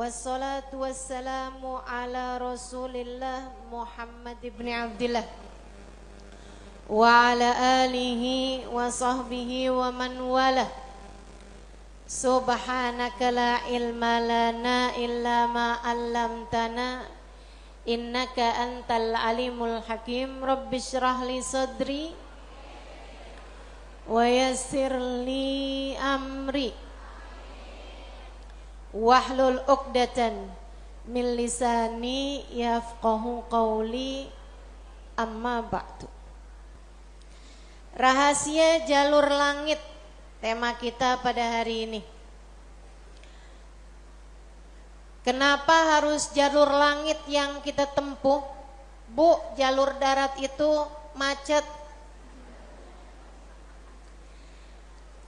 Wassalatu wassalamu ala Rasulillah Muhammad ibn Abdillah wa ala alihi wa sahbihi wa man walah. Subhanaka la ilma lana illa ma 'allamtana innaka antal alimul hakim. Rabbi shrah li sadri wa yassir li amri wahlul 'uqdatan min lisani yafqahu qawli, amma ba'du. Rahasia jalur langit, tema kita pada hari ini. Kenapa harus jalur langit yang kita tempuh? Bu, jalur darat itu macet.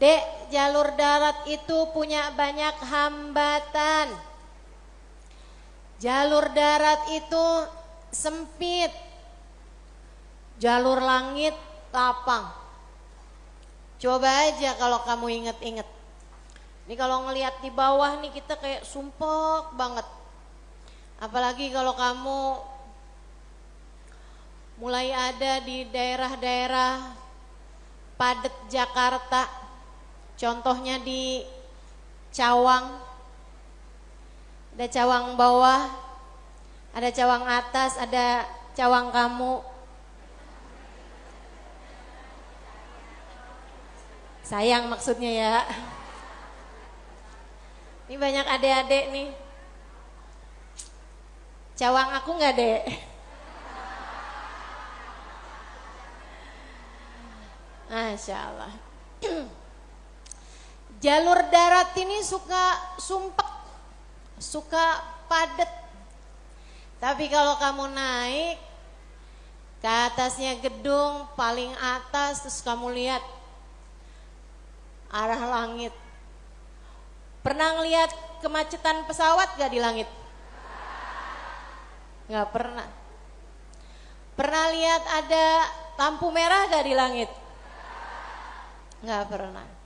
Dek, jalur darat itu punya banyak hambatan. Jalur darat itu sempit. Jalur langit lapang. Coba aja kalau kamu inget-inget. Ini kalau ngelihat di bawah nih kita kayak sumpek banget. Apalagi kalau kamu mulai ada di daerah-daerah padat Jakarta. Contohnya di Cawang, ada Cawang bawah, ada Cawang atas, ada Cawang kamu. Sayang maksudnya ya. Ini banyak adik-adik nih. Cawang aku nggak, Dek? Masya Allah. Jalur darat ini suka sumpek, suka padat. Tapi kalau kamu naik ke atasnya gedung paling atas, terus kamu lihat arah langit. Pernah ngelihat kemacetan pesawat gak di langit? Gak pernah. Pernah lihat ada lampu merah gak di langit? Gak pernah.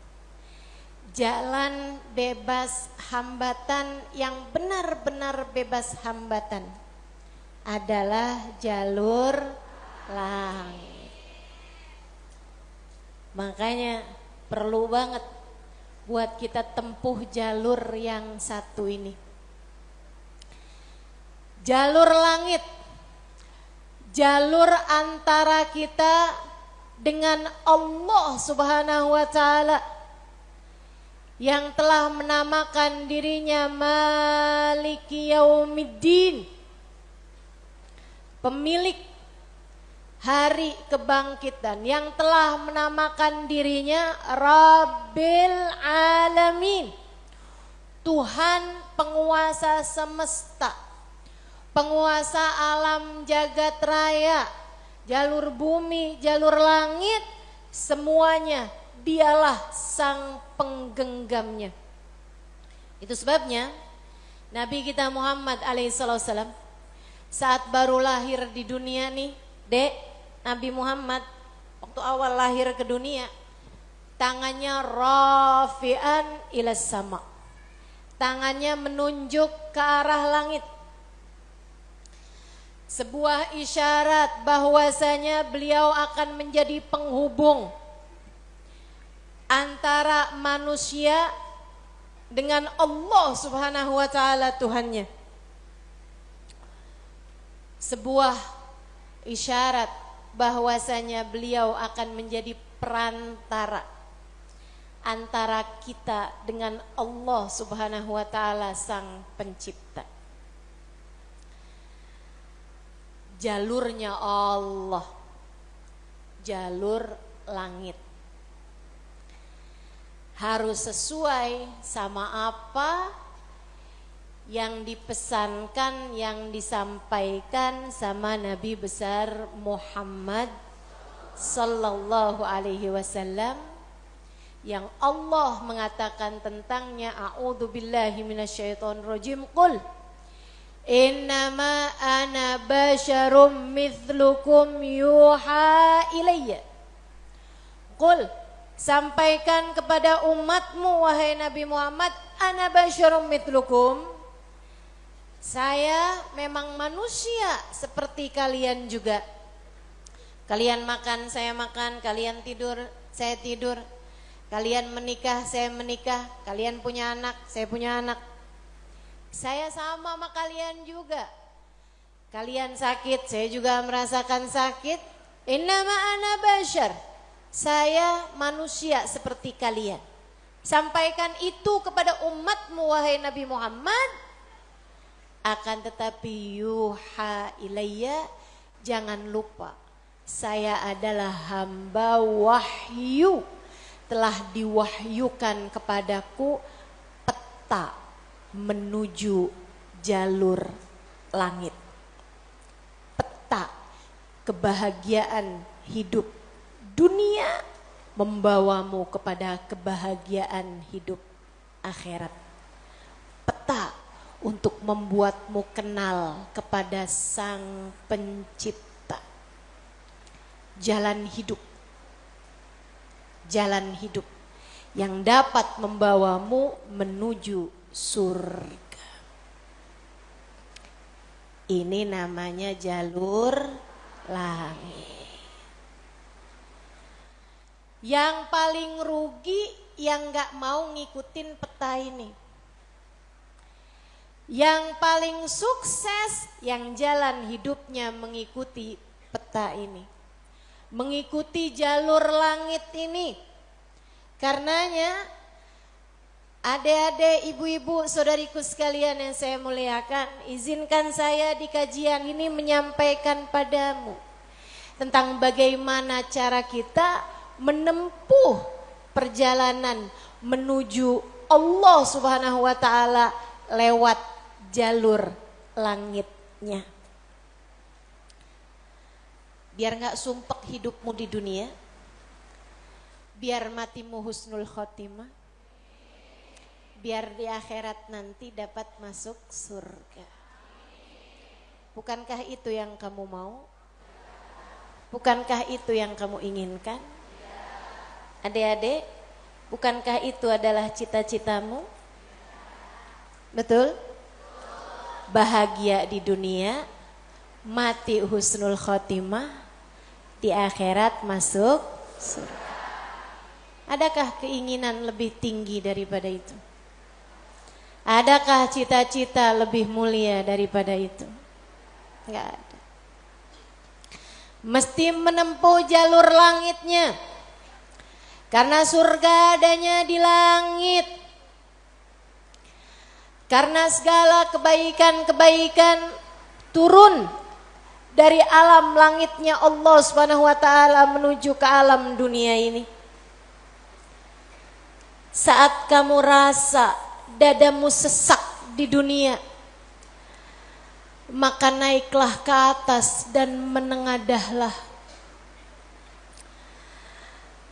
Jalan bebas hambatan, yang benar-benar bebas hambatan adalah jalur langit. Makanya perlu banget buat kita tempuh jalur yang satu ini. Jalur langit, jalur antara kita dengan Allah Subhanahu wa ta'ala, yang telah menamakan dirinya Maliki Yaumiddin, pemilik hari kebangkitan, yang telah menamakan dirinya Rabbil Alamin, Tuhan penguasa semesta, penguasa alam jagat raya, jalur bumi, jalur langit, semuanya dialah sang penggenggamnya. Itu sebabnya Nabi kita Muhammad alaihissalam saat baru lahir di dunia nih, Dek, Nabi Muhammad waktu awal lahir ke dunia, tangannya rafi'an ilas sama, tangannya menunjuk ke arah langit. Sebuah isyarat bahwasanya beliau akan menjadi penghubung antara manusia dengan Allah Subhanahu wa ta'ala Tuhannya. Sebuah isyarat bahwasanya beliau akan menjadi perantara antara kita dengan Allah Subhanahu wa ta'ala sang pencipta. Jalurnya Allah, jalur langit, harus sesuai sama apa yang dipesankan, yang disampaikan sama Nabi besar Muhammad sallallahu alaihi wasallam, yang Allah mengatakan tentangnya, a'udzubillahi minasyaitonirrajim, qul innama ana basyarum mithlukum yuha ilayya. Qul, sampaikan kepada umatmu wahai Nabi Muhammad, ana basyarum mithlukum, Saya memang manusia seperti kalian juga. Kalian makan, saya makan, kalian tidur, saya tidur. Kalian menikah, saya menikah, kalian punya anak, saya punya anak. Saya sama kalian juga. Kalian sakit, saya juga merasakan sakit. Innama ana bashar. Saya manusia seperti kalian. Sampaikan itu kepada umatmu wahai Nabi Muhammad. Akan tetapi yuha ilayya, jangan lupa saya adalah hamba wahyu, telah diwahyukan kepadaku peta menuju jalur langit, peta kebahagiaan hidup dunia membawamu kepada kebahagiaan hidup akhirat, peta untuk membuatmu kenal kepada Sang Pencipta. Jalan hidup yang dapat membawamu menuju surga. Ini namanya jalur langit. Yang paling rugi yang gak mau ngikutin peta ini. Yang paling sukses yang jalan hidupnya mengikuti peta ini, mengikuti jalur langit ini. Karenanya adik-adik, ibu-ibu, saudariku sekalian yang saya muliakan, izinkan saya di kajian ini menyampaikan padamu tentang bagaimana cara kita menempuh perjalanan menuju Allah Subhanahu wa taala lewat jalur langitnya. Biar gak sumpek hidupmu di dunia, biar matimu husnul khotimah, biar di akhirat nanti dapat masuk surga. Bukankah itu yang kamu mau? Bukankah itu yang kamu inginkan? Adik-adik, bukankah itu adalah cita-citamu? Betul? Bahagia di dunia, mati husnul khotimah, di akhirat masuk surga. Adakah keinginan lebih tinggi daripada itu? Adakah cita-cita lebih mulia daripada itu? Enggak ada. Mesti menempuh jalur langitnya. Karena surga adanya di langit. Karena segala kebaikan-kebaikan turun dari alam langitnya Allah Subhanahu wa taala menuju ke alam dunia ini. Saat kamu rasa dadamu sesak di dunia, maka naiklah ke atas dan menengadahlah.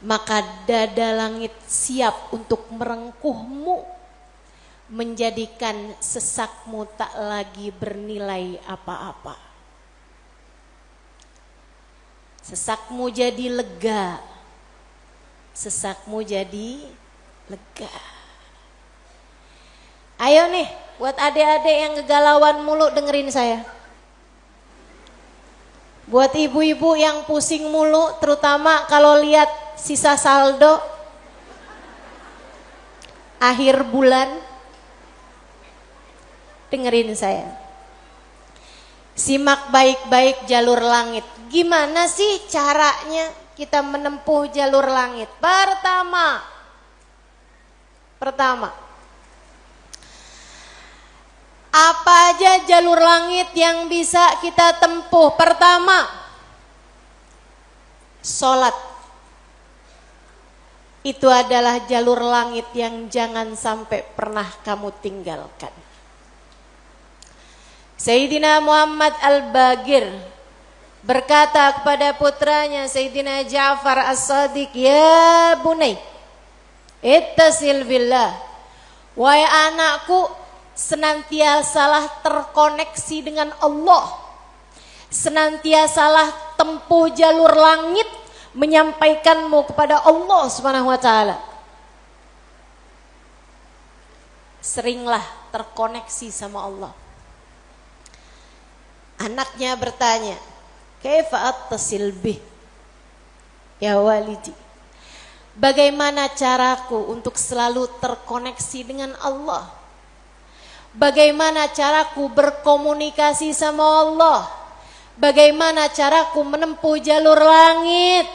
Maka dada langit siap untuk merengkuhmu, menjadikan sesakmu tak lagi bernilai apa-apa. Sesakmu jadi lega. Sesakmu jadi lega. Ayo nih, buat adik-adik yang kegalauan mulu dengerin saya. Buat ibu-ibu yang pusing mulu, terutama kalau lihat sisa saldo akhir bulan, dengerin saya. Simak baik-baik jalur langit. Gimana sih caranya kita menempuh jalur langit? Pertama, apa aja jalur langit yang bisa kita tempuh? Pertama, sholat. Itu adalah jalur langit yang jangan sampai pernah kamu tinggalkan. Sayyidina Muhammad Al-Bagir berkata kepada putranya Sayyidina Ja'far As-Sadiq, "Ya bunai, ittasil billah." Wahai anakku, senantiasalah terkoneksi dengan Allah. Senantiasalah tempuh jalur langit menyampaikanmu kepada Allah Subhanahu wa taala. Seringlah terkoneksi sama Allah. Anaknya bertanya, kaifa attasil bih ya walidi, bagaimana caraku untuk selalu terkoneksi dengan Allah? Bagaimana caraku berkomunikasi sama Allah? Bagaimana caraku menempuh jalur langit?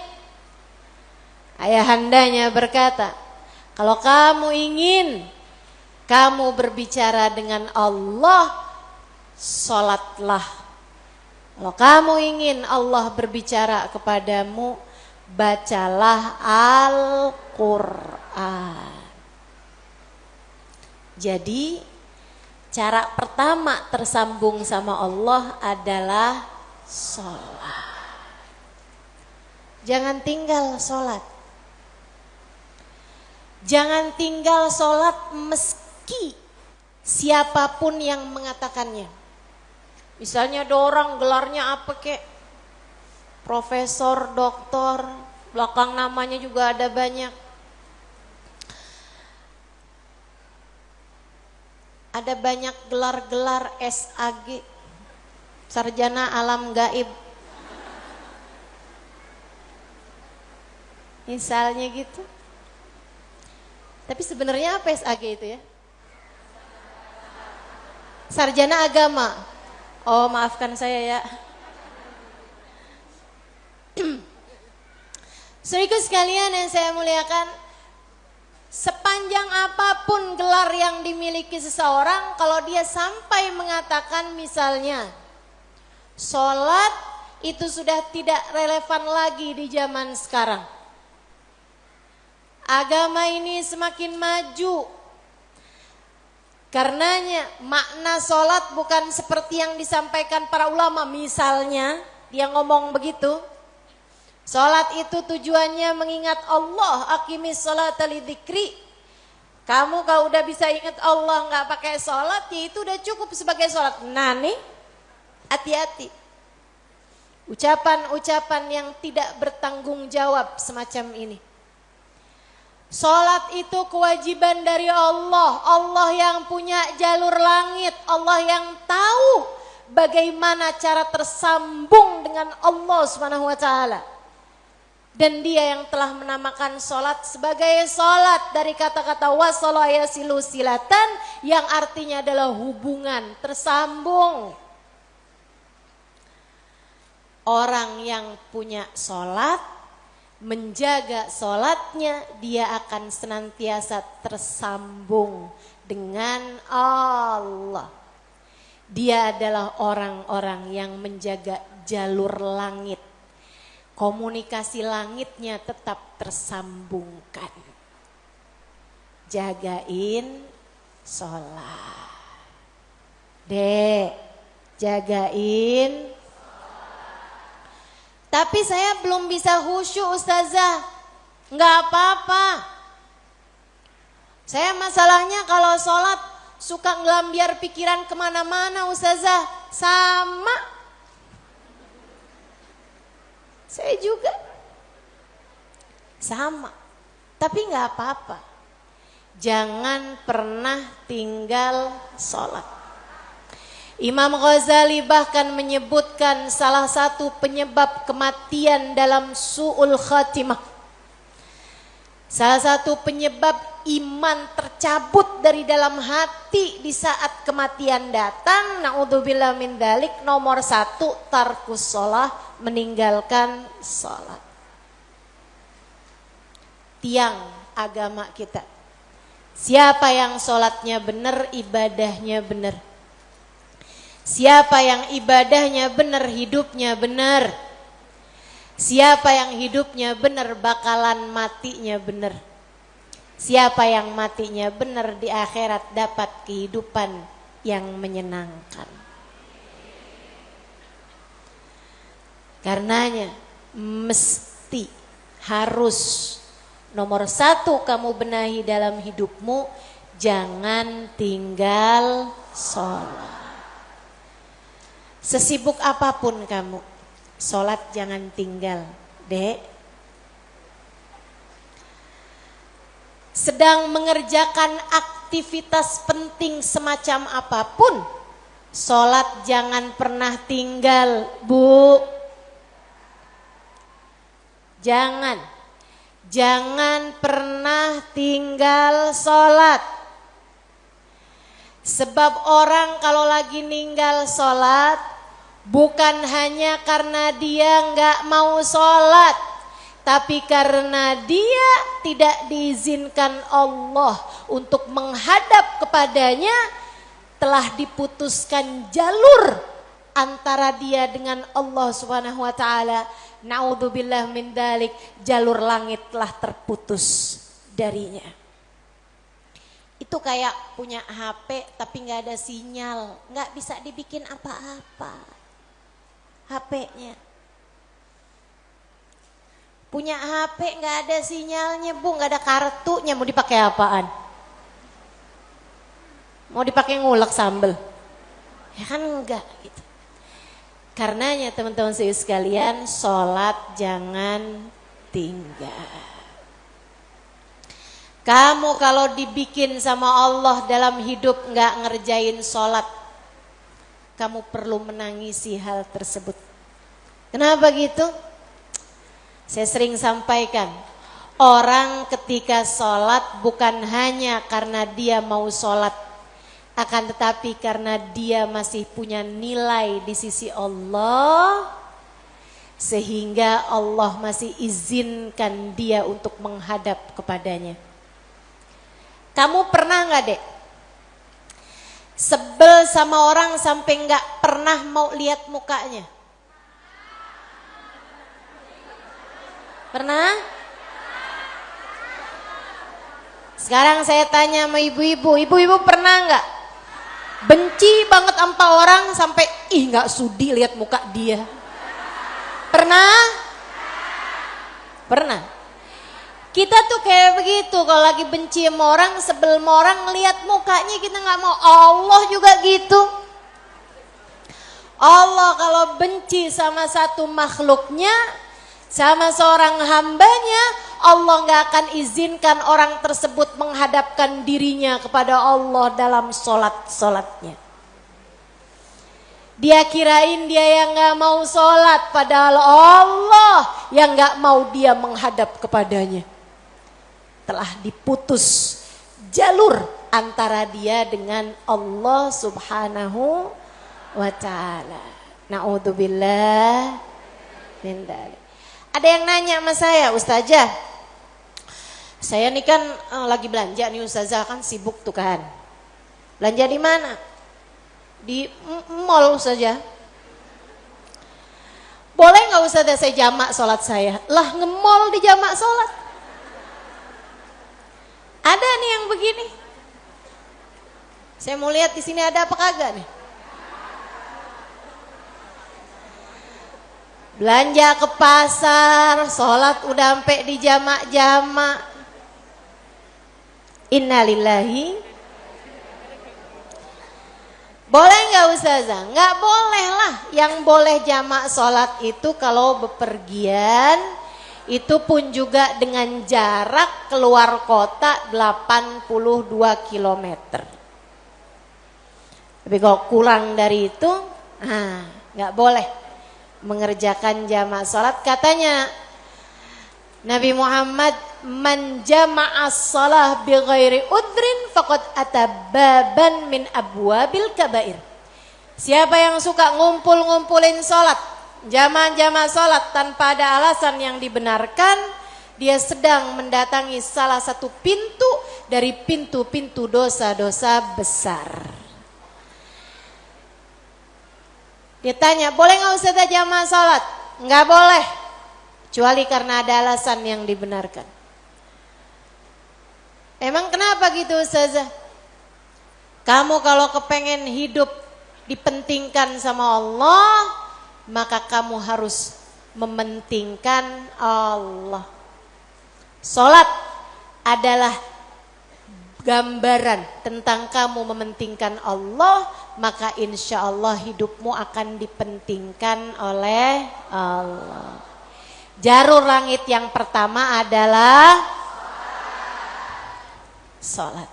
Ayahandanya berkata, kalau kamu ingin kamu berbicara dengan Allah, sholatlah. Kalau kamu ingin Allah berbicara kepadamu, bacalah Al-Quran. Jadi cara pertama tersambung sama Allah adalah sholat. Jangan tinggal sholat. Jangan tinggal sholat meski siapapun yang mengatakannya. Misalnya ada orang gelarnya apa kek, profesor, doktor, belakang namanya juga ada banyak. Ada banyak gelar-gelar SAG, sarjana alam gaib. Misalnya gitu. Tapi sebenarnya apa SAG itu ya? Sarjana agama. Oh, maafkan saya ya. Saudaraku sekalian yang saya muliakan, sepanjang apapun gelar yang dimiliki seseorang, kalau dia sampai mengatakan misalnya sholat, itu sudah tidak relevan lagi di zaman sekarang. Agama ini semakin maju. Karenanya makna sholat bukan seperti yang disampaikan para ulama. Misalnya dia ngomong begitu, sholat itu tujuannya mengingat Allah, aqimis sholata lidzikri. Kamu kalau udah bisa ingat Allah gak pakai sholat, ya itu udah cukup sebagai sholat. Nah nih, hati-hati. Ucapan-ucapan yang tidak bertanggung jawab semacam ini. Sholat itu kewajiban dari Allah. Allah yang punya jalur langit. Allah yang tahu bagaimana cara tersambung dengan Allah Subhanahu wa ta'ala. Dan dia yang telah menamakan sholat sebagai sholat dari kata-kata wasala yasilu silatan, yang artinya adalah hubungan, tersambung. Orang yang punya sholat, menjaga sholatnya, dia akan senantiasa tersambung dengan Allah. Dia adalah orang-orang yang menjaga jalur langit. Komunikasi langitnya tetap tersambungkan. Jagain sholat. Dek, jagain. Tapi saya belum bisa khusyuk Ustazah. Enggak apa-apa. Saya masalahnya kalau sholat suka ngelambiar pikiran kemana-mana Ustazah. Sama. Saya juga. Sama. Tapi enggak apa-apa. Jangan pernah tinggal sholat. Imam Ghazali bahkan menyebutkan salah satu penyebab kematian dalam su'ul khatimah. Salah satu penyebab iman tercabut dari dalam hati di saat kematian datang. Na'udzubillah min dzalik, nomor 1 tarkus sholah, meninggalkan sholat. Tiang agama kita. Siapa yang sholatnya benar, ibadahnya benar. Siapa yang ibadahnya benar, hidupnya benar. Siapa yang hidupnya benar, bakalan matinya benar. Siapa yang matinya benar, di akhirat dapat kehidupan yang menyenangkan. Karenanya mesti, harus, nomor 1 kamu benahi dalam hidupmu, jangan tinggal sholat. Sesibuk apapun kamu, sholat jangan tinggal, Dek. Sedang mengerjakan aktivitas penting semacam apapun, Sholat jangan pernah tinggal, Bu. Jangan pernah tinggal sholat. Sebab orang kalau lagi ninggal sholat, bukan hanya karena dia nggak mau sholat, tapi karena dia tidak diizinkan Allah untuk menghadap kepadanya, telah diputuskan jalur antara dia dengan Allah Subhanahu wa taala. Naudzubillah min dzalik, jalur langit telah terputus darinya. Itu kayak punya HP tapi nggak ada sinyal, nggak bisa dibikin apa-apa HP-nya. Punya HP nggak ada sinyalnya, Bu, nggak ada kartunya, mau dipakai apaan? Mau dipakai ngulek sambel? Ya kan enggak gitu. Karenanya teman-teman sekalian, sholat jangan tinggal. Kamu kalau dibikin sama Allah dalam hidup nggak ngerjain sholat, kamu perlu menangisi hal tersebut. Kenapa gitu? Saya sering sampaikan, orang ketika sholat bukan hanya karena dia mau sholat, akan tetapi karena dia masih punya nilai di sisi Allah, sehingga Allah masih izinkan dia untuk menghadap kepadanya. Kamu pernah gak, Dek, sebel sama orang sampai gak pernah mau lihat mukanya? Pernah? Sekarang saya tanya sama ibu-ibu, ibu-ibu pernah gak benci banget sama orang sampai gak sudi lihat muka dia? Pernah? Pernah. Kita tuh kayak begitu, kalau lagi benci sama orang, sebel sama orang, ngelihat mukanya kita gak mau. Allah juga gitu. Allah kalau benci sama satu makhluknya, sama seorang hambanya, Allah gak akan izinkan orang tersebut menghadapkan dirinya kepada Allah dalam sholatnya. Dia kirain dia yang gak mau sholat, padahal Allah yang gak mau dia menghadap kepadanya. Telah diputus jalur antara dia dengan Allah Subhanahu wa ta'ala. Na'udzubillah min dzalik. Ada yang nanya sama saya, Ustazah, saya nih kan lagi belanja nih Ustazah, kan sibuk tuh kan. Belanja di mana? Di mall Ustazah. Boleh gak Ustazah saya jamak sholat saya? Lah, nge-mall di jamak sholat. Ada nih yang begini. Saya mau lihat di sini ada apa kagak nih. Belanja ke pasar, sholat udah sampai di jamak-jamak. Innalillahi. Boleh nggak Ustazah? Nggak boleh lah. Yang boleh jamak sholat itu kalau bepergian, itu pun juga dengan jarak keluar kota 82 km. Tapi kalau kurang dari itu, nggak boleh mengerjakan jamak sholat. Katanya Nabi Muhammad, man jama'as shalah bi ghairi udrin faqad atababan min abwabil kabair. Siapa yang suka ngumpulin sholat, jamak sholat tanpa ada alasan yang dibenarkan, dia sedang mendatangi salah satu pintu dari pintu-pintu dosa-dosa besar. Dia tanya, boleh gak Ustazah jamaah sholat? Nggak boleh, kecuali karena ada alasan yang dibenarkan. Emang kenapa gitu Ustazah? Kamu kalau kepengen hidup dipentingkan sama Allah, maka kamu harus mementingkan Allah. Sholat adalah gambaran tentang kamu mementingkan Allah, maka insya Allah hidupmu akan dipentingkan oleh Allah. Jalur langit yang pertama adalah sholat.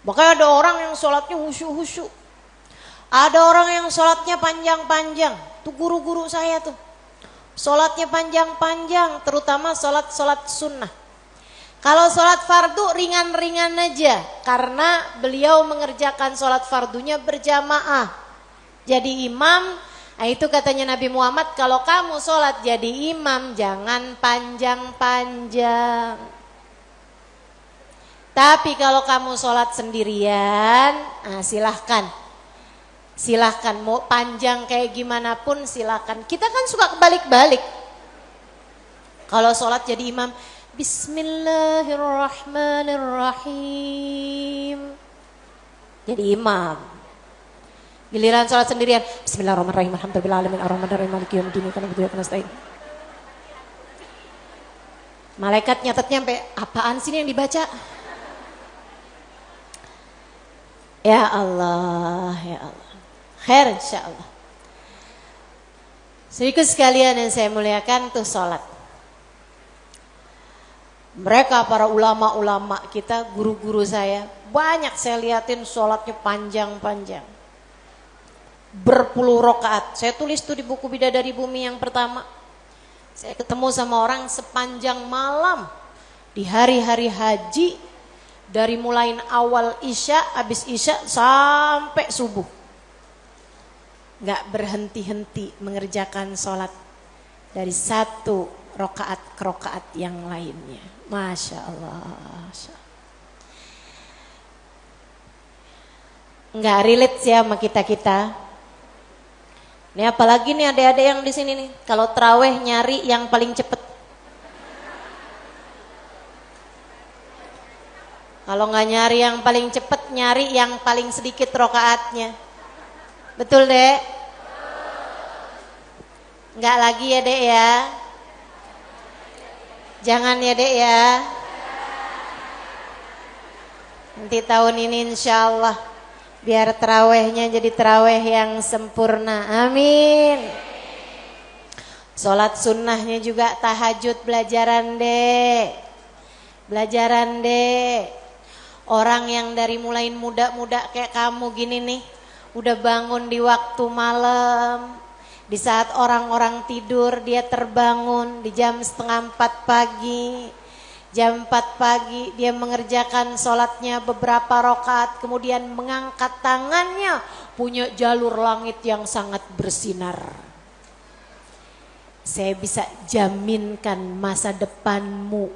Makanya ada orang yang sholatnya husyuk-husyuk. Ada orang yang sholatnya panjang-panjang. Tuh guru-guru saya tuh. Sholatnya panjang-panjang, terutama sholat sunnah. Kalau sholat fardu ringan-ringan aja, karena beliau mengerjakan sholat fardunya berjamaah. Jadi imam, nah itu katanya Nabi Muhammad, kalau kamu sholat jadi imam jangan panjang-panjang. Tapi kalau kamu sholat sendirian, nah silahkan. Silahkan mau panjang kayak gimana pun silahkan. Kita kan suka kebalik-balik. Kalau sholat jadi imam, Bismillahirrahmanirrahim. Jadi imam. Giliran sholat sendirian, Bismillahirrahmanirrahim. Alhamdulillahirabbil alamin arrahmanirrahim maliki yaumiddin iyyaka na'budu wa iyyaka nasta'in. Malaikat nyatetnya sampai apaan sih yang dibaca? Ya Allah, ya Allah. Khair insyaallah. Sedikit sekalian yang saya muliakan tuh sholat. Mereka para ulama-ulama kita, guru-guru saya, banyak saya liatin sholatnya panjang-panjang. Berpuluh rakaat. Saya tulis tuh di buku Bidadari Bumi yang pertama. Saya ketemu sama orang sepanjang malam di hari-hari haji, dari mulai awal isya, habis isya sampai subuh. Gak berhenti-henti mengerjakan sholat dari satu rakaat ke rakaat yang lainnya. Masya Allah. Nggak relate sih sama kita-kita. Ini apalagi nih adik-adik yang di sini nih. Kalau terawih nyari yang paling cepet. Kalau nggak nyari yang paling cepet, nyari yang paling sedikit rakaatnya. Betul dek? Nggak lagi ya dek ya? Jangan ya dek ya. Nanti tahun ini insya Allah biar terawihnya jadi terawih yang sempurna. Amin. Sholat sunnahnya juga tahajud belajaran dek. Belajaran dek. Orang yang dari mulai muda-muda kayak kamu gini nih, udah bangun di waktu malam. Di saat orang-orang tidur dia terbangun di jam 3:30 pagi. Jam 4 pagi dia mengerjakan sholatnya beberapa rakaat, kemudian mengangkat tangannya, punya jalur langit yang sangat bersinar. Saya bisa jaminkan masa depanmu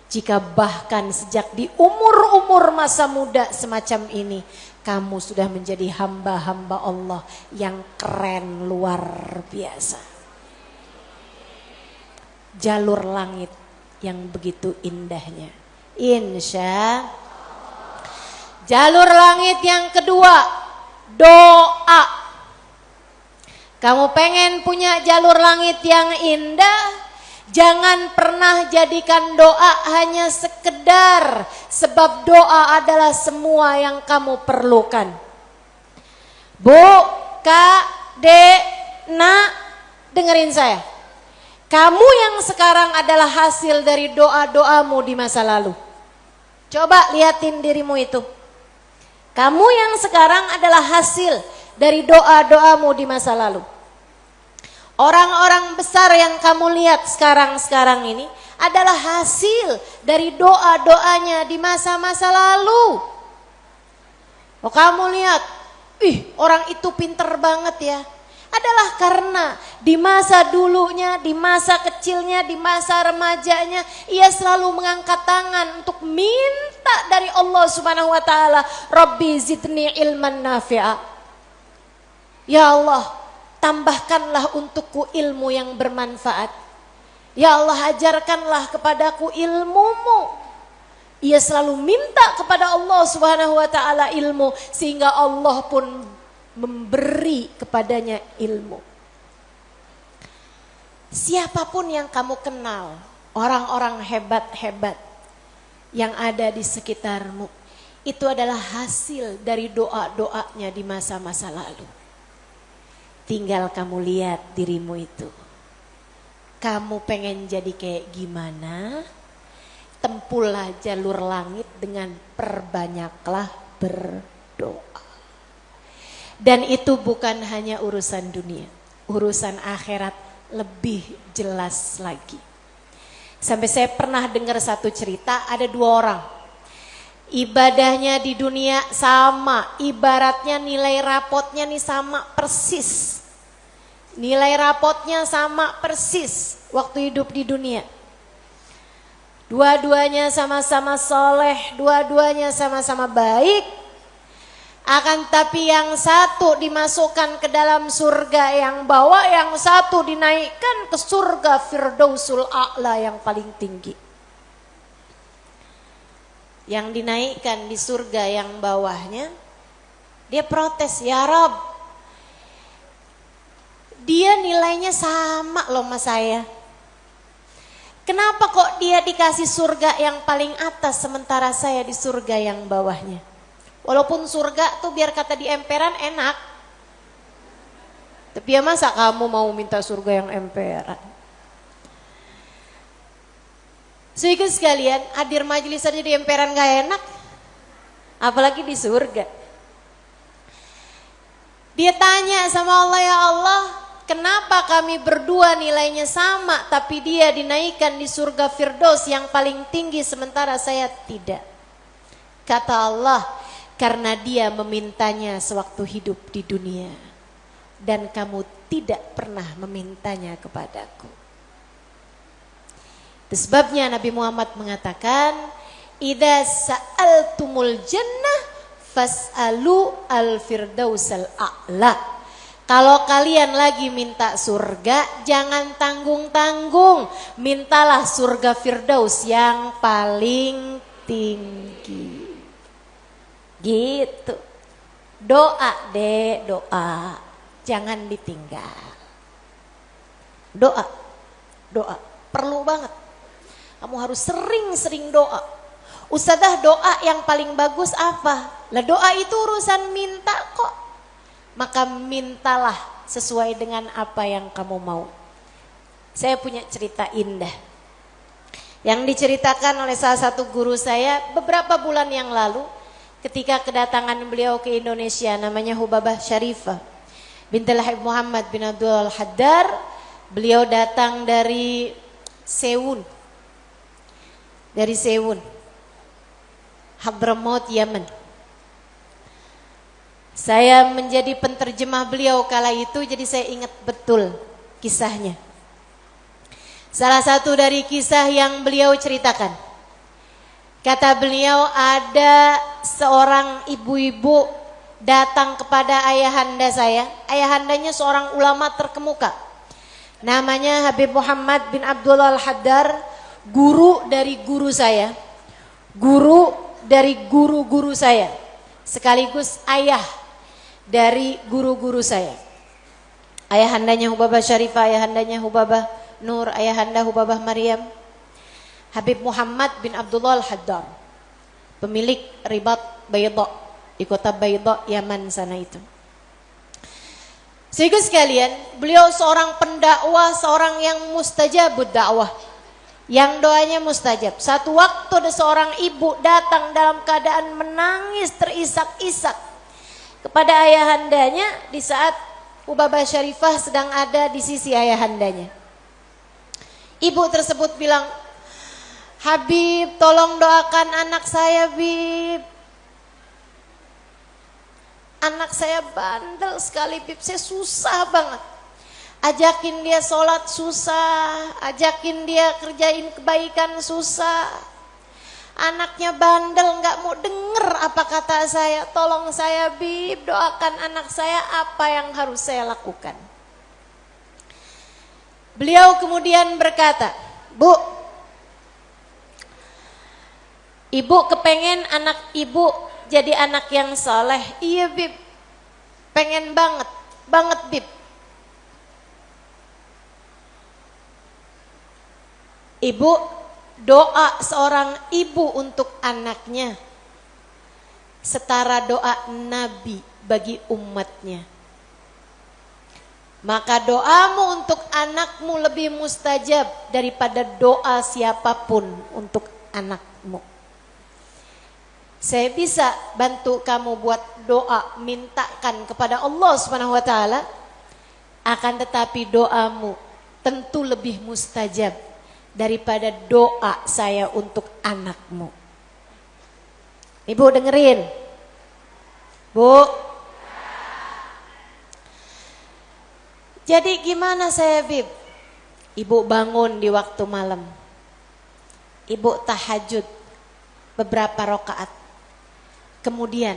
jika bahkan sejak di umur-umur masa muda semacam ini kamu sudah menjadi hamba-hamba Allah yang keren luar biasa. Jalur langit yang begitu indahnya. Insya Allah. Jalur langit yang kedua, doa. Kamu pengen punya jalur langit yang indah? Jangan pernah jadikan doa hanya sekedar, sebab doa adalah semua yang kamu perlukan. Bu, Kak, Dek, Nak, dengerin saya. Kamu yang sekarang adalah hasil dari doa-doamu di masa lalu. Coba liatin dirimu itu. Kamu yang sekarang adalah hasil dari doa-doamu di masa lalu. Orang-orang besar yang kamu lihat sekarang ini adalah hasil dari doa-doanya di masa-masa lalu. Oh, kamu lihat, orang itu pinter banget ya. Adalah karena di masa dulunya, di masa kecilnya, di masa remajanya, ia selalu mengangkat tangan untuk minta dari Allah Subhanahu wa taala, Rabbi zidni ilman nafi'a. Ya Allah, tambahkanlah untukku ilmu yang bermanfaat. Ya Allah, ajarkanlah kepadaku ilmumu. Ia selalu minta kepada Allah Subhanahu wa taala ilmu, sehingga Allah pun memberi kepadanya ilmu. Siapapun yang kamu kenal, orang-orang hebat-hebat yang ada di sekitarmu, itu adalah hasil dari doa-doanya di masa-masa lalu. Tinggal kamu lihat dirimu itu. Kamu pengen jadi kayak gimana? Tempuhlah jalur langit dengan perbanyaklah berdoa. Dan itu bukan hanya urusan dunia, urusan akhirat lebih jelas lagi. Sampai saya pernah dengar satu cerita, ada 2 orang. Ibadahnya di dunia sama, ibaratnya nilai rapotnya nih sama persis. Nilai rapotnya sama persis waktu hidup di dunia. Dua-duanya sama-sama soleh, dua-duanya sama-sama baik. Akan tapi yang satu dimasukkan ke dalam surga yang bawah, yang satu dinaikkan ke surga Firdausul A'la yang paling tinggi. Yang dinaikkan di surga yang bawahnya, dia protes, ya Rob, dia nilainya sama loh sama saya. Kenapa kok dia dikasih surga yang paling atas sementara saya di surga yang bawahnya? Walaupun surga tuh biar kata di emperan enak, tapi ya masa kamu mau minta surga yang emperan? Sehingga sekalian, hadir majelis aja di emperan gak enak, apalagi di surga. Dia tanya sama Allah, ya Allah, kenapa kami berdua nilainya sama, tapi dia dinaikkan di surga Firdaus yang paling tinggi sementara saya tidak? Kata Allah, karena dia memintanya sewaktu hidup di dunia, dan kamu tidak pernah memintanya kepadaku. Itu sebabnya Nabi Muhammad mengatakan, idza sa'altumul jannah fas'alu al-firdausal a'la. Kalau kalian lagi minta surga, jangan tanggung-tanggung, mintalah surga Firdaus yang paling tinggi. Gitu. Doa deh, doa. Jangan ditinggal. Doa. Doa. Perlu banget. Kamu harus sering-sering doa. Ustadzah, doa yang paling bagus apa? Lah doa itu urusan minta kok. Maka mintalah sesuai dengan apa yang kamu mau. Saya punya cerita indah yang diceritakan oleh salah satu guru saya beberapa bulan yang lalu ketika kedatangan beliau ke Indonesia, namanya Hubabah Syarifah bintul Habib Muhammad bin Abdul Haddar. Beliau datang dari Sewun, Hadramaut, Yaman. Saya menjadi penterjemah beliau kala itu, jadi saya ingat betul kisahnya. Salah satu dari kisah yang beliau ceritakan, kata beliau, ada seorang ibu-ibu datang kepada ayahanda saya. Ayahandanya seorang ulama terkemuka, namanya Habib Muhammad bin Abdullah Al-Haddar, guru dari guru saya, guru dari guru-guru saya, sekaligus ayah dari guru-guru saya. Ayahandanya Hubabah Syarifah, ayahandanya Hubabah Nur, ayahanda Hubabah Maryam. Habib Muhammad bin Abdullah Al-Haddar, pemilik Ribat Baydha di kota Baydha, Yaman sana itu. Sehingga sekalian, beliau seorang pendakwah, seorang yang mustajabud dakwah, yang doanya mustajab. Satu waktu ada seorang ibu datang dalam keadaan menangis terisak-isak kepada ayahandanya di saat Hubabah Syarifah sedang ada di sisi ayahandanya. Ibu tersebut bilang, Habib, tolong doakan anak saya, Bib. Anak saya bandel sekali, Bib. Saya susah banget. Ajakin dia sholat susah, ajakin dia kerjain kebaikan susah. Anaknya bandel, gak mau denger apa kata saya. Tolong saya, Bib, doakan anak saya, apa yang harus saya lakukan. Beliau kemudian berkata, Bu, ibu kepengen anak ibu jadi anak yang soleh. Iya, Bib, pengen banget, banget, Bib. Ibu, doa seorang ibu untuk anaknya setara doa Nabi bagi umatnya. Maka doamu untuk anakmu lebih mustajab daripada doa siapapun untuk anakmu. Saya bisa bantu kamu buat doa, mintakan kepada Allah Subhanahu wa taala. Akan tetapi doamu tentu lebih mustajab daripada doa saya untuk anakmu. Ibu dengerin. Bu. Jadi gimana saya, Bib? Ibu bangun di waktu malam. Ibu tahajud beberapa rakaat. Kemudian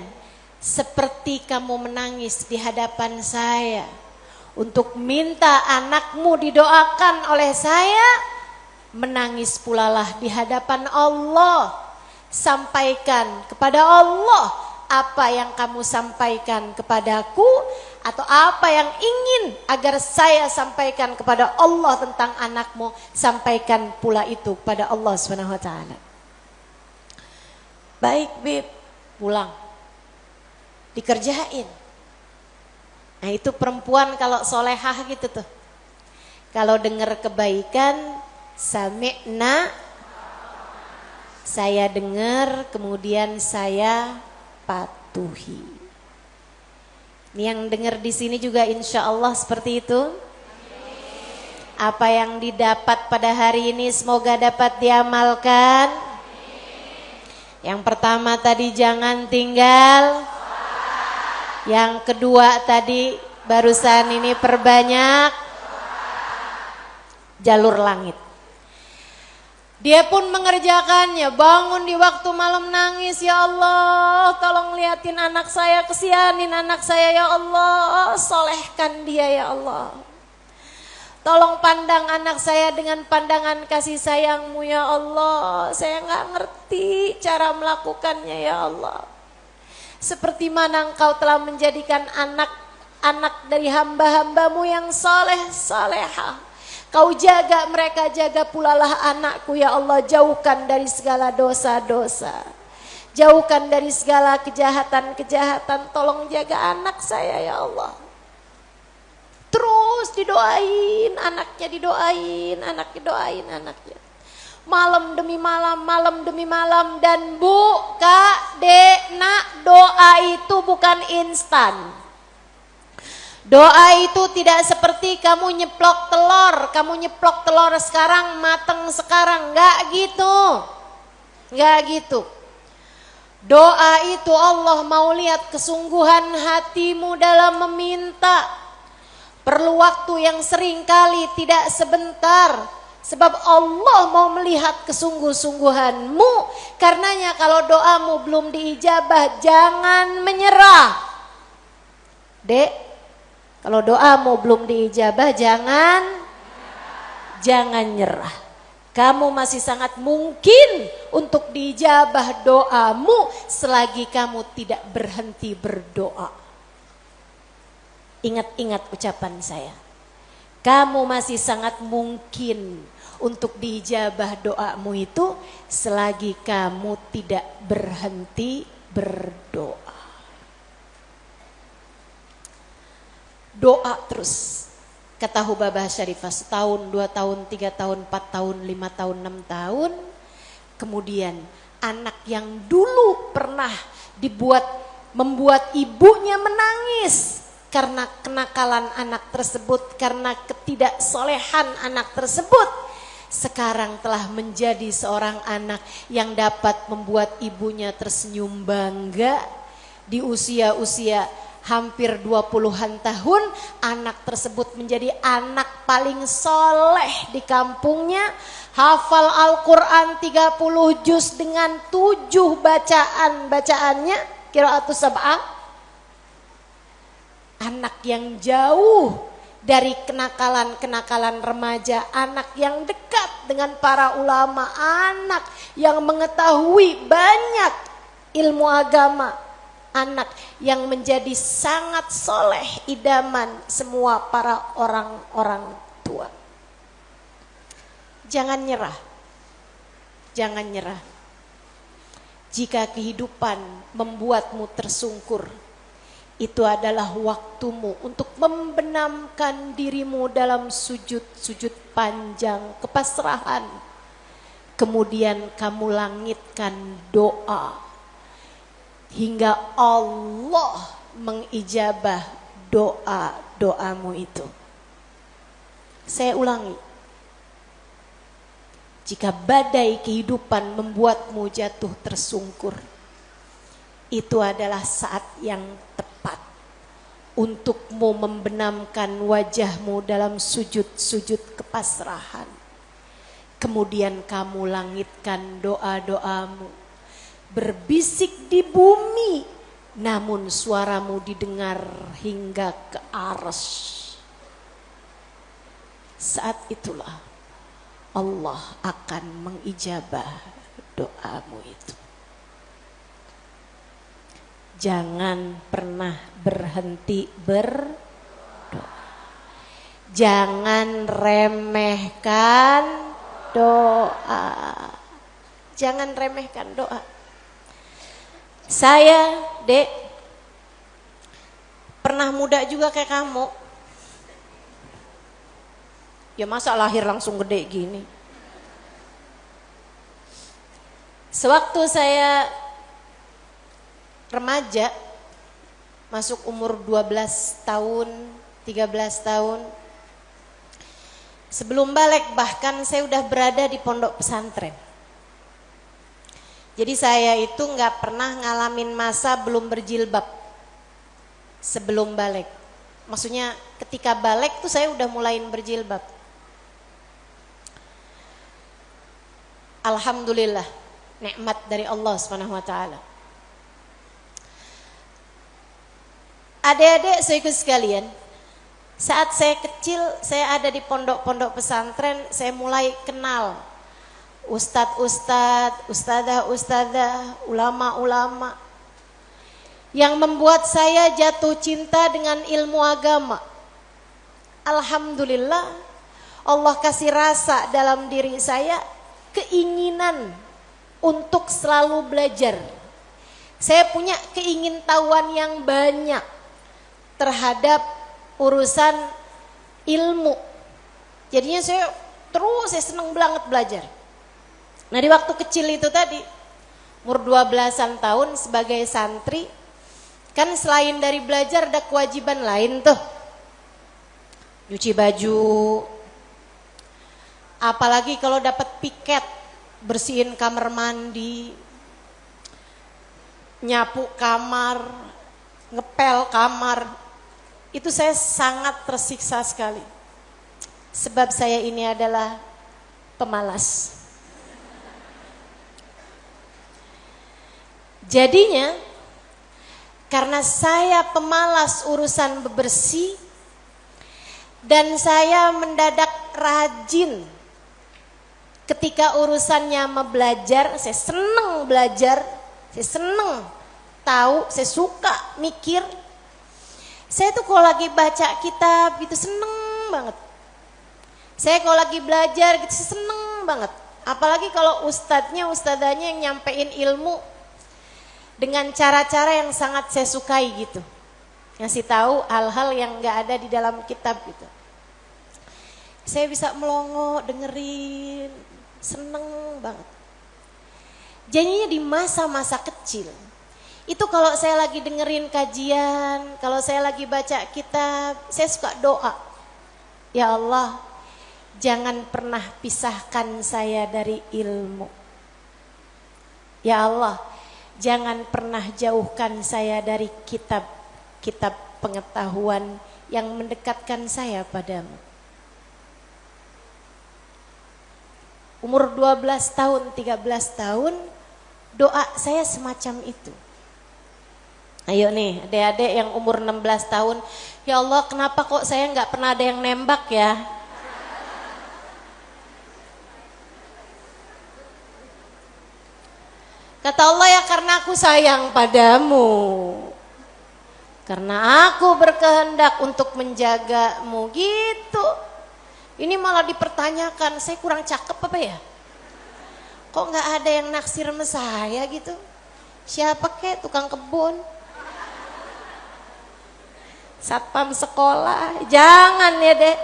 seperti kamu menangis di hadapan saya untuk minta anakmu didoakan oleh saya, menangis pulalah di hadapan Allah. Sampaikan kepada Allah apa yang kamu sampaikan kepadaku, atau apa yang ingin agar saya sampaikan kepada Allah tentang anakmu, sampaikan pula itu kepada Allah Subhanahu wa taala. Baik, Bib, pulang. Dikerjain. Nah, itu perempuan kalau solehah gitu tuh. Kalau dengar kebaikan, sami'na, saya dengar, kemudian saya patuhi. Ini yang dengar di sini juga insya Allah seperti itu. Apa yang didapat pada hari ini semoga dapat diamalkan. Yang pertama tadi jangan tinggal. Yang kedua tadi barusan ini perbanyak jalur langit. Dia pun mengerjakannya, bangun di waktu malam nangis, ya Allah tolong liatin anak saya, kesianin anak saya ya Allah, solehkan dia ya Allah. Tolong pandang anak saya dengan pandangan kasih sayangmu ya Allah, saya gak ngerti cara melakukannya ya Allah. Seperti mana engkau telah menjadikan anak-anak dari hamba-hambamu yang soleh, solehah. Kau jaga mereka, jaga pulalah anakku ya Allah. Jauhkan dari segala dosa-dosa, jauhkan dari segala kejahatan-kejahatan. Tolong jaga anak saya ya Allah. Terus didoain anaknya, didoain anaknya, doain anaknya. Malam demi malam, malam demi malam. Dan Bu, Kak, Dek, Nak, doa itu bukan instan. Doa itu tidak seperti kamu nyeplok telur. Kamu nyeplok telur sekarang, mateng sekarang. Enggak gitu. Enggak gitu. Doa itu Allah mau lihat kesungguhan hatimu dalam meminta. Perlu waktu yang sering kali, tidak sebentar. Sebab Allah mau melihat kesungguh-sungguhanmu. Karenanya kalau doamu belum diijabah, jangan menyerah. Dek, kalau doamu belum diijabah, jangan nyerah. Kamu masih sangat mungkin untuk diijabah doamu selagi kamu tidak berhenti berdoa. Ingat-ingat ucapan saya. Kamu masih sangat mungkin untuk diijabah doamu itu selagi kamu tidak berhenti berdoa. Doa terus, kata Hubabah Syarifah, setahun, 2 tahun, 3 tahun, 4 tahun, 5 tahun, 6 tahun. Kemudian anak yang dulu pernah membuat ibunya menangis karena kenakalan anak tersebut, karena ketidaksolehan anak tersebut, sekarang telah menjadi seorang anak yang dapat membuat ibunya tersenyum bangga. Di usia-usia hampir 20-an tahun, anak tersebut menjadi anak paling soleh di kampungnya. Hafal Al-Quran 30 juz dengan 7 bacaannya, qiraatus sab'ah. Anak yang jauh dari kenakalan-kenakalan remaja, anak yang dekat dengan para ulama, anak yang mengetahui banyak ilmu agama, anak yang menjadi sangat soleh, idaman semua para orang-orang tua. Jangan nyerah, jangan nyerah. Jika kehidupan membuatmu tersungkur, itu adalah waktumu untuk membenamkan dirimu dalam sujud-sujud panjang kepasrahan. Kemudian kamu langitkan doa hingga Allah mengijabah doa-doamu itu. Saya ulangi, jika badai kehidupan membuatmu jatuh tersungkur, itu adalah saat yang tepat untukmu membenamkan wajahmu dalam sujud-sujud kepasrahan. Kemudian kamu langitkan doa-doamu, berbisik di bumi, namun suaramu didengar hingga ke arsy. Saat itulah Allah akan mengijabah doamu itu. Jangan pernah berhenti berdoa. Jangan remehkan doa. Jangan remehkan doa. Saya, Dek, pernah muda juga kayak kamu. Ya masa lahir langsung gede gini. Sewaktu saya remaja, masuk umur 12 tahun, 13 tahun, sebelum balik bahkan saya udah berada di pondok pesantren. Jadi saya itu gak pernah ngalamin masa belum berjilbab sebelum balik. Maksudnya ketika balik tuh saya udah mulain berjilbab. Alhamdulillah, nikmat dari Allah SWT. Adik-adik saudaraku sekalian, saat saya kecil, saya ada di pondok-pondok pesantren, saya mulai kenal ustadz-ustadz, ustadzah-ustadzah, ulama-ulama yang membuat saya jatuh cinta dengan ilmu agama. Alhamdulillah, Allah kasih rasa dalam diri saya keinginan untuk selalu belajar. Saya punya keingintahuan yang banyak terhadap urusan ilmu. Jadinya saya senang banget belajar. Nah di waktu kecil itu tadi, umur 12-an tahun sebagai santri, kan selain dari belajar ada kewajiban lain tuh. Nyuci baju, apalagi kalau dapat piket, bersihin kamar mandi, nyapu kamar, ngepel kamar. Itu saya sangat tersiksa sekali. Sebab saya ini adalah pemalas. Jadinya karena saya pemalas urusan bebersih dan saya mendadak rajin ketika urusannya belajar, saya seneng belajar, saya seneng tahu, saya suka mikir. Saya tuh kalau lagi baca kitab gitu seneng banget. Saya kalau lagi belajar gitu seneng banget. Apalagi kalau ustadzanya yang nyampein ilmu dengan cara-cara yang sangat saya sukai gitu. Ngasih tahu hal-hal yang gak ada di dalam kitab gitu. Saya bisa melongo, dengerin, seneng banget. Jadinya di masa-masa kecil, itu kalau saya lagi dengerin kajian, kalau saya lagi baca kitab, saya suka doa. Ya Allah, jangan pernah pisahkan saya dari ilmu. Ya Allah, jangan pernah jauhkan saya dari kitab-kitab pengetahuan yang mendekatkan saya padamu. Umur 12 tahun, 13 tahun, doa saya semacam itu. Ayo nih, adik-adik yang umur 16 tahun, ya Allah kenapa kok saya nggak pernah ada yang nembak ya? Kata Allah, ya karena aku sayang padamu. Karena aku berkehendak untuk menjagamu gitu. Ini malah dipertanyakan, saya kurang cakep apa ya? Kok gak ada yang naksir sama saya gitu? Siapa kek, tukang kebun? Satpam sekolah? Jangan ya dek.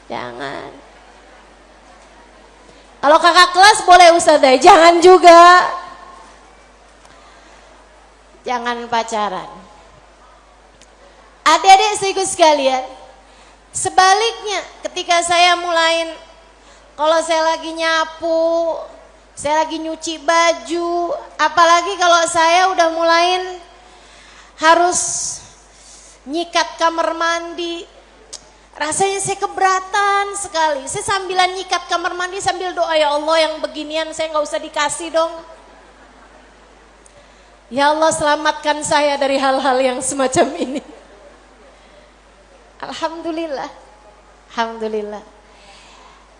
Jangan. Kalau kakak kelas boleh ustazah, jangan juga. jangan pacaran. Adik-adik sekaligus sekalian, sebaliknya ketika saya mulain, kalau saya lagi nyapu, saya lagi nyuci baju, apalagi kalau saya udah mulain harus nyikat kamar mandi, rasanya saya keberatan sekali. Saya sambilan nyikat kamar mandi sambil doa, ya Allah yang beginian saya nggak usah dikasih dong. Ya Allah selamatkan saya dari hal-hal yang semacam ini. Alhamdulillah, alhamdulillah.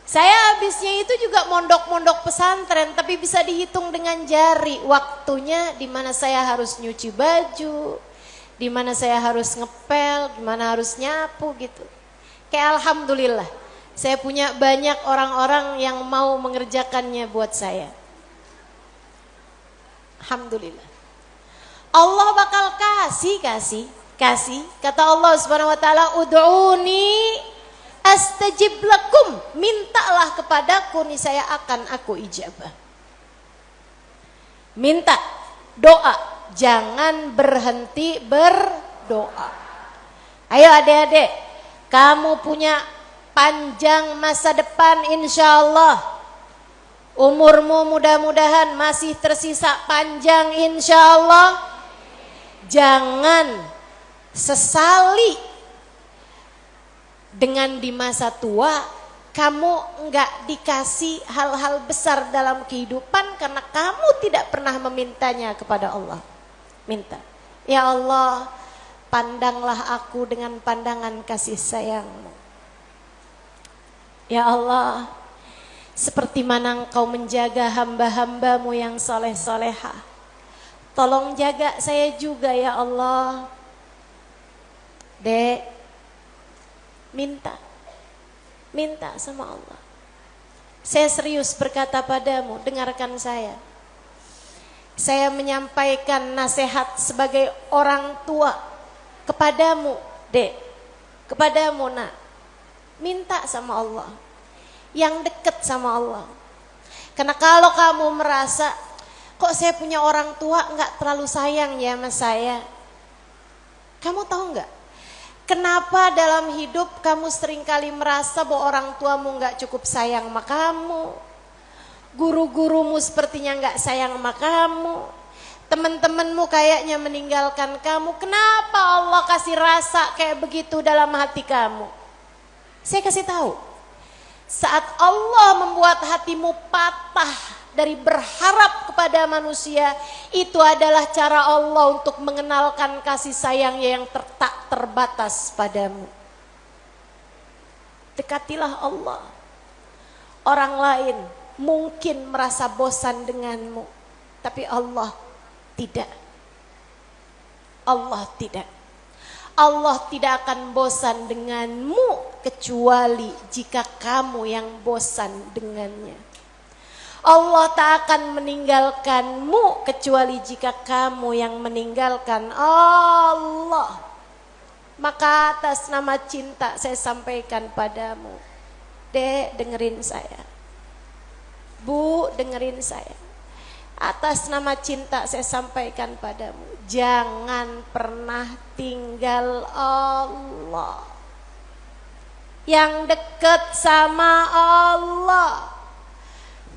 Saya habisnya itu juga mondok-mondok pesantren, tapi bisa dihitung dengan jari waktunya di mana saya harus nyuci baju, di mana saya harus ngepel, di mana harus nyapu gitu. Kayak alhamdulillah, saya punya banyak orang-orang yang mau mengerjakannya buat saya. Alhamdulillah. Allah bakal kasih. Kata Allah Subhanahu wa taala, "Ud'uni astajib lakum." Mintalah kepadaku niscaya akan aku ijabah. Minta, doa, jangan berhenti berdoa. Ayo adik-adik, kamu punya panjang masa depan insyaallah. Umurmu mudah-mudahan masih tersisa panjang insyaallah. Jangan sesali dengan di masa tua kamu enggak dikasih hal-hal besar dalam kehidupan karena kamu tidak pernah memintanya kepada Allah. Minta, ya Allah, pandanglah aku dengan pandangan kasih sayang-Mu. Ya Allah, seperti mana Engkau menjaga hamba-hamba-Mu yang soleh-solehah, tolong jaga saya juga ya Allah. Dek, minta sama Allah. Saya serius berkata padamu, dengarkan saya. Saya menyampaikan nasihat sebagai orang tua kepadamu, Dek, kepadamu nak. Minta sama Allah, yang dekat sama Allah. Karena kalau kamu merasa, kok saya punya orang tua nggak terlalu sayang ya sama saya. Kamu tahu nggak? Kenapa dalam hidup kamu seringkali merasa bahwa orang tuamu nggak cukup sayang sama kamu, guru-gurumu sepertinya nggak sayang sama kamu, teman-temanmu kayaknya meninggalkan kamu. Kenapa Allah kasih rasa kayak begitu dalam hati kamu? Saya kasih tahu, saat Allah membuat hatimu patah dari berharap kepada manusia, itu adalah cara Allah untuk mengenalkan kasih sayangnya yang tak terbatas padamu. Dekatilah Allah. Orang lain mungkin merasa bosan denganmu, tapi Allah tidak. Allah tidak. Allah tidak akan bosan denganmu kecuali jika kamu yang bosan dengannya. Allah tak akan meninggalkanmu kecuali jika kamu yang meninggalkan Allah. Maka atas nama cinta saya sampaikan padamu, Dek, dengerin saya. Bu, dengerin saya. Atas nama cinta saya sampaikan padamu, jangan pernah tinggal Allah. Yang dekat sama Allah,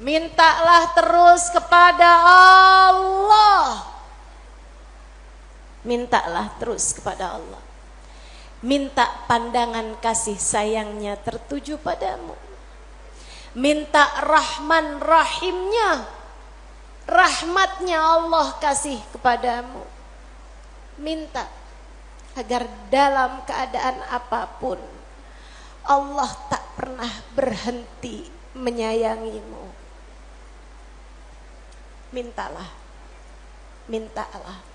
mintalah terus kepada Allah. Mintalah terus kepada Allah. Minta pandangan kasih sayangnya tertuju padamu. Minta rahman rahimnya, rahmatnya Allah kasih kepadamu. Minta agar dalam keadaan apapun Allah tak pernah berhenti menyayangimu. Mintalah, mintalah.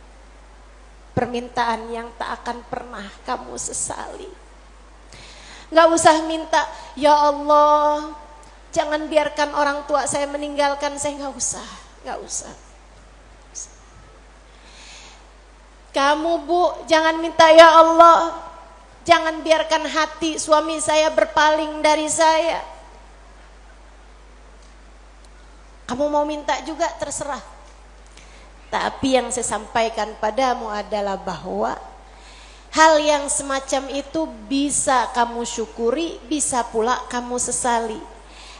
Permintaan yang tak akan pernah kamu sesali. Gak usah minta, ya Allah, jangan biarkan orang tua saya meninggalkan saya. Gak usah, gak usah. Kamu Bu, jangan minta, ya Allah, jangan biarkan hati suami saya berpaling dari saya. Kamu mau minta juga terserah. Tapi yang saya sampaikan padamu adalah bahwa hal yang semacam itu bisa kamu syukuri, bisa pula kamu sesali.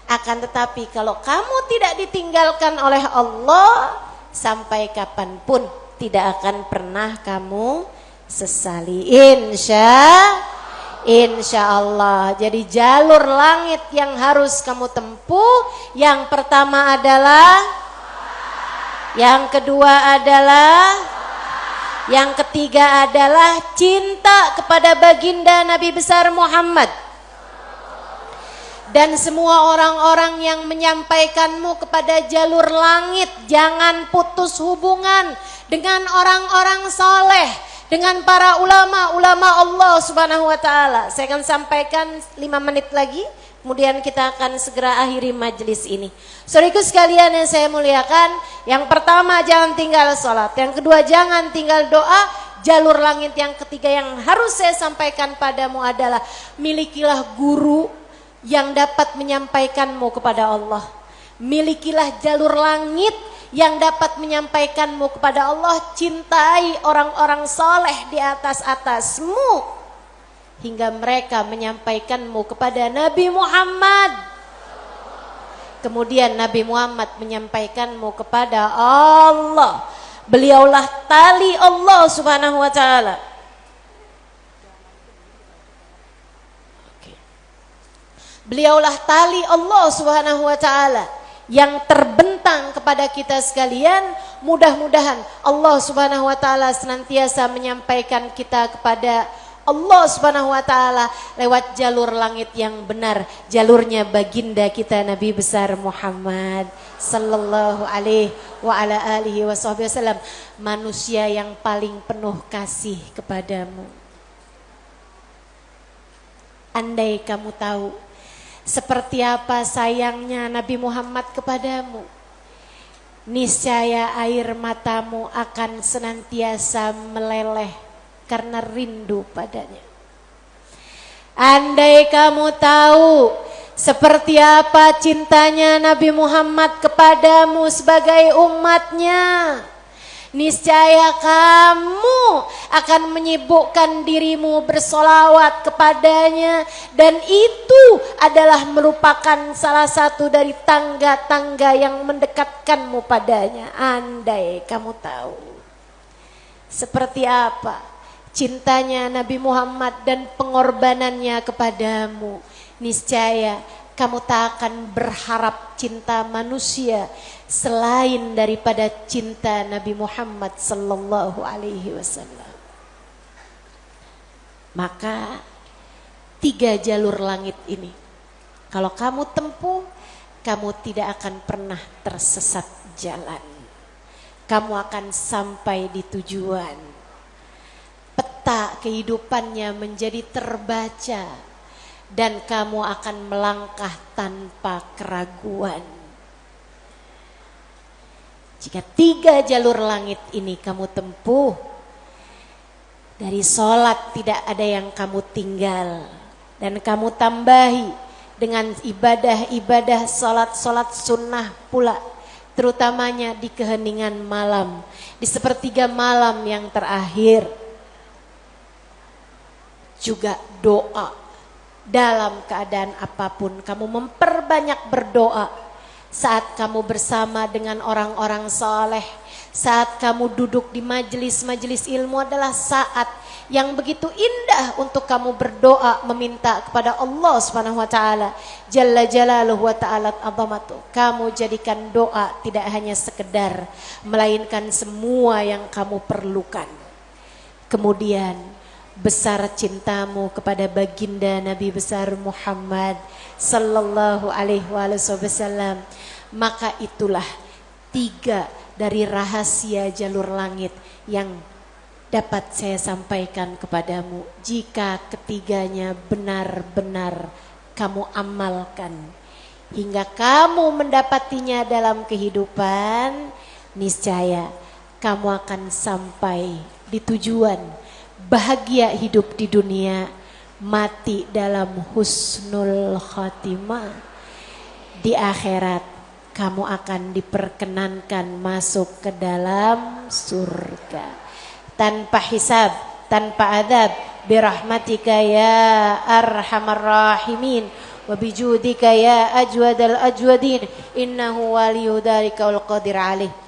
Akan tetapi kalau kamu tidak ditinggalkan oleh Allah, sampai kapanpun tidak akan pernah kamu sesali. Insya Allah. Jadi jalur langit yang harus kamu tempuh, yang pertama adalah, yang kedua adalah, yang ketiga adalah cinta kepada baginda Nabi besar Muhammad. Dan semua orang-orang yang menyampaikanmu kepada jalur langit, jangan putus hubungan dengan orang-orang soleh, dengan para ulama-ulama Allah Subhanahu wa Ta'ala. Saya akan sampaikan 5 menit lagi, kemudian kita akan segera akhiri majelis ini. Saudaraku sekalian yang saya muliakan, yang pertama jangan tinggal sholat, yang kedua jangan tinggal doa. Jalur langit yang ketiga yang harus saya sampaikan padamu adalah milikilah guru yang dapat menyampaikanmu kepada Allah. Milikilah jalur langit yang dapat menyampaikanmu kepada Allah. Cintai orang-orang soleh di atasmu hingga mereka menyampaikanmu kepada Nabi Muhammad. Kemudian Nabi Muhammad menyampaikanmu kepada Allah. Beliaulah tali Allah Subhanahu wa Ta'ala. Beliaulah tali Allah Subhanahu wa Ta'ala yang terbentang kepada kita sekalian. Mudah-mudahan Allah Subhanahu wa Ta'ala senantiasa menyampaikan kita kepada Allah Subhanahu wa Ta'ala lewat jalur langit yang benar, jalurnya baginda kita Nabi besar Muhammad sallallahu alaihi wa ala alihi wasallam, manusia yang paling penuh kasih kepadamu. Andai kamu tahu seperti apa sayangnya Nabi Muhammad kepadamu, niscaya air matamu akan senantiasa meleleh karena rindu padanya. Andai kamu tahu seperti apa cintanya Nabi Muhammad kepadamu sebagai umatnya, niscaya kamu akan menyibukkan dirimu bersolawat kepadanya, dan itu adalah merupakan salah satu dari tangga-tangga yang mendekatkanmu padanya. Andai kamu tahu seperti apa cintanya Nabi Muhammad dan pengorbanannya kepadamu, niscaya kamu tak akan berharap cinta manusia selain daripada cinta Nabi Muhammad sallallahu alaihi wasallam. Maka 3 jalur langit ini kalau kamu tempuh, kamu tidak akan pernah tersesat jalan. Kamu akan sampai di tujuan. Peta kehidupannya menjadi terbaca dan kamu akan melangkah tanpa keraguan. Jika 3 jalur langit ini kamu tempuh, dari sholat tidak ada yang kamu tinggal, dan kamu tambahi dengan ibadah-ibadah sholat-sholat sunnah pula, terutamanya di keheningan malam, di sepertiga malam yang terakhir. Juga doa, dalam keadaan apapun kamu memperbanyak berdoa. Saat kamu bersama dengan orang-orang soleh, saat kamu duduk di majelis-majelis ilmu adalah saat yang begitu indah untuk kamu berdoa meminta kepada Allah Subhanahu wa Ta'ala Jalla Jalaluhu wa Ta'ala azamatu. Kamu jadikan doa tidak hanya sekedar, melainkan semua yang kamu perlukan. Kemudian besar cintamu kepada baginda Nabi besar Muhammad sallallahu alaihi wasallam, maka itulah 3 dari rahasia jalur langit yang dapat saya sampaikan kepadamu. Jika ketiganya benar-benar kamu amalkan hingga kamu mendapatinya dalam kehidupan, niscaya kamu akan sampai di tujuan. Bahagia hidup di dunia, mati dalam husnul khatimah. Di akhirat kamu akan diperkenankan masuk ke dalam surga tanpa hisab, tanpa adab, birahmatika ya arhamar rahimin wa bijudika ya ajwadal ajwadin innahu waliyyu dzalika wal qadir alaih.